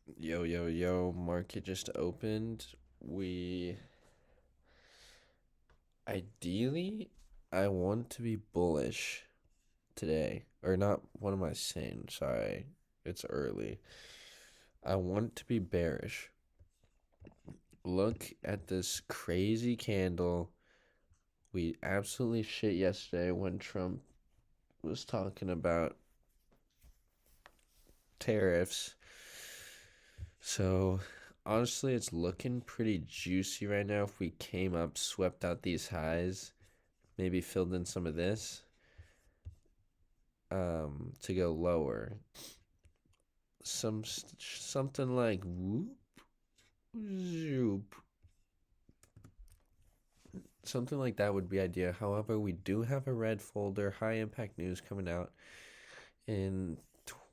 Yo, yo, yo, market just opened. We ideally, I want to be bullish today. Or not, what am I saying? Sorry, it's early. I want to be bearish. Look at this crazy candle. We absolutely shit yesterday when Trump was talking about tariffs. So, honestly, it's looking pretty juicy right now. If we came up, swept out these highs, maybe filled in some of this to go lower. Something like whoop zoop. Something like that would be ideal. However, we do have a red folder, high impact news coming out in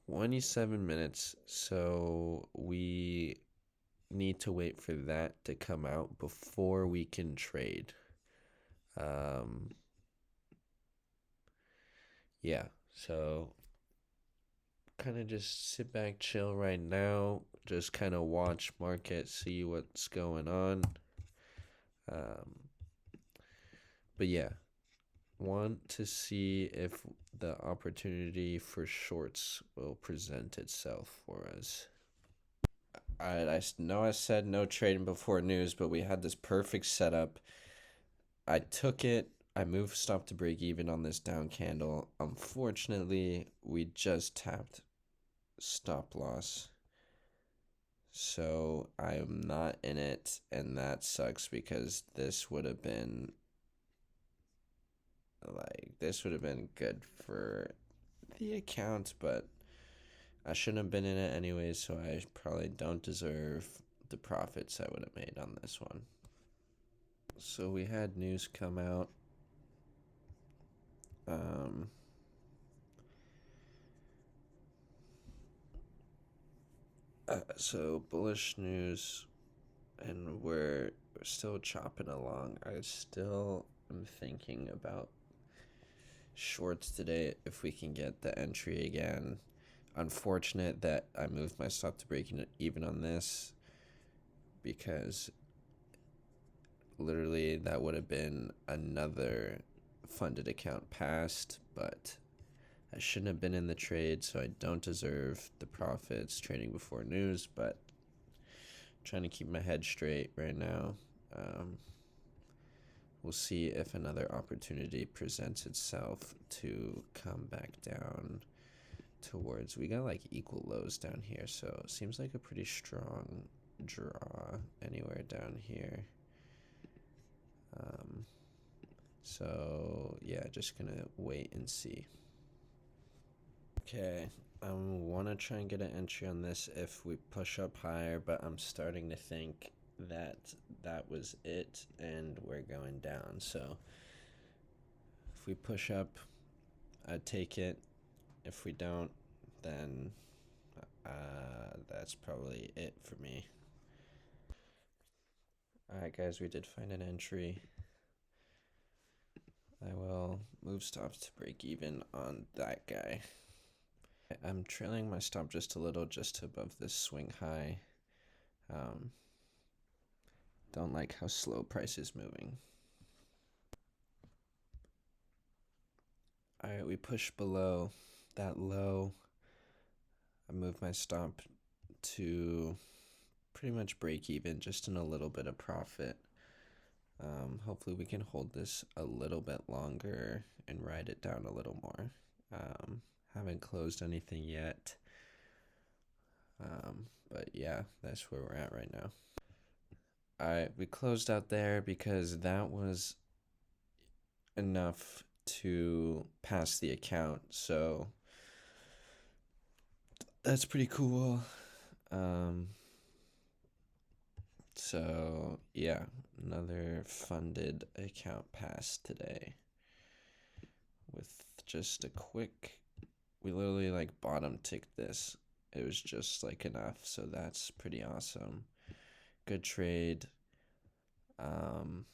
27 minutes, so we need to wait for that to come out before we can trade. Um, yeah, so kind of just sit back, chill right now, just kind of watch market, see what's going on. Um, but yeah, want to see if the opportunity for shorts will present itself for us. I know I said no trading before news, but we had this perfect setup. I took it. I moved stop to break even on this down candle. Unfortunately, we just tapped stop loss. So I am not in it, and that sucks because this would have been good for the account, but I shouldn't have been in it anyways, so I probably don't deserve the profits I would have made on this one. So we had news come out. Um, so bullish news, and we're still chopping along. I still am thinking about shorts today if we can get the entry again. Unfortunate that I moved my stop to breaking even on this because literally that would have been another funded account passed, but I shouldn't have been in the trade, so I don't deserve the profits trading before news, but I'm trying to keep my head straight right now. Um, we'll see if another opportunity presents itself to come back down towards. We got like equal lows down here, so it seems like a pretty strong draw anywhere down here. Um, so yeah, just gonna wait and see. Okay, I want to try and get an entry on this if we push up higher, but I'm starting to think that that was it and we're going down. So if we push up, I'd take it. If we don't, then that's probably it for me. Alright, guys, we did find an entry. I will move stops to break even on that guy. I'm trailing my stop just a little, just above this swing high. Um, don't like how slow price is moving. Alright, we push below that low. I move my stop to pretty much break even, just in a little bit of profit. Hopefully we can hold this a little bit longer and ride it down a little more. Haven't closed anything yet. But yeah, that's where we're at right now. Alright, we closed out there because that was enough to pass the account. So that's pretty cool. Um, so yeah, another funded account passed today with just a quick. We literally like bottom ticked this. It was just like enough, so that's pretty awesome. Good trade. Um,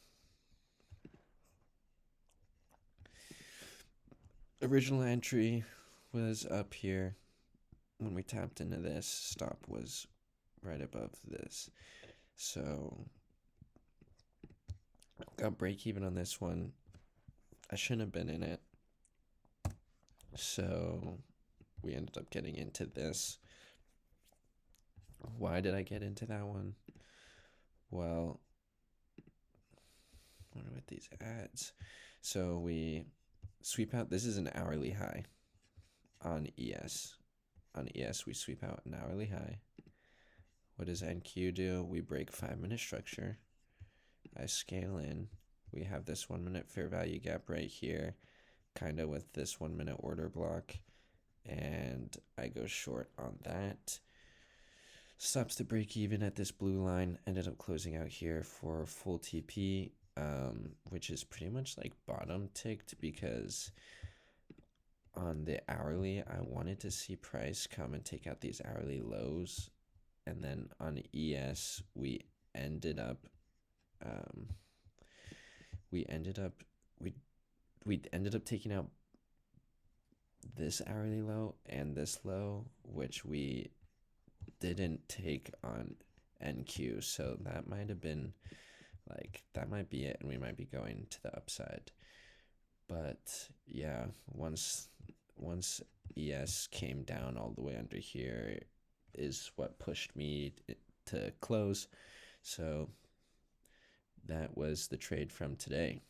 Original entry was up here when we tapped into this. Stop was right above this. So got break even on this one. I shouldn't have been in it. So we ended up getting into this. Why did I get into that one? Well, what are with these ads? So we sweep out. This is an hourly high on ES. On ES, we sweep out an hourly high. What does NQ do? We break 5-minute structure. I scale in. We have this 1 minute fair value gap right here, kind of with this 1 minute order block. And I go short on that. Stops the break even at this blue line. Ended up closing out here for full TP, which is pretty much like bottom ticked because on the hourly, I wanted to see price come and take out these hourly lows. And then on ES, we ended up we ended up taking out this hourly low and this low, which we didn't take on NQ. So that might have been that might be it, and we might be going to the upside. But yeah, once ES came down all the way under here is what pushed me to close. So that was the trade from today.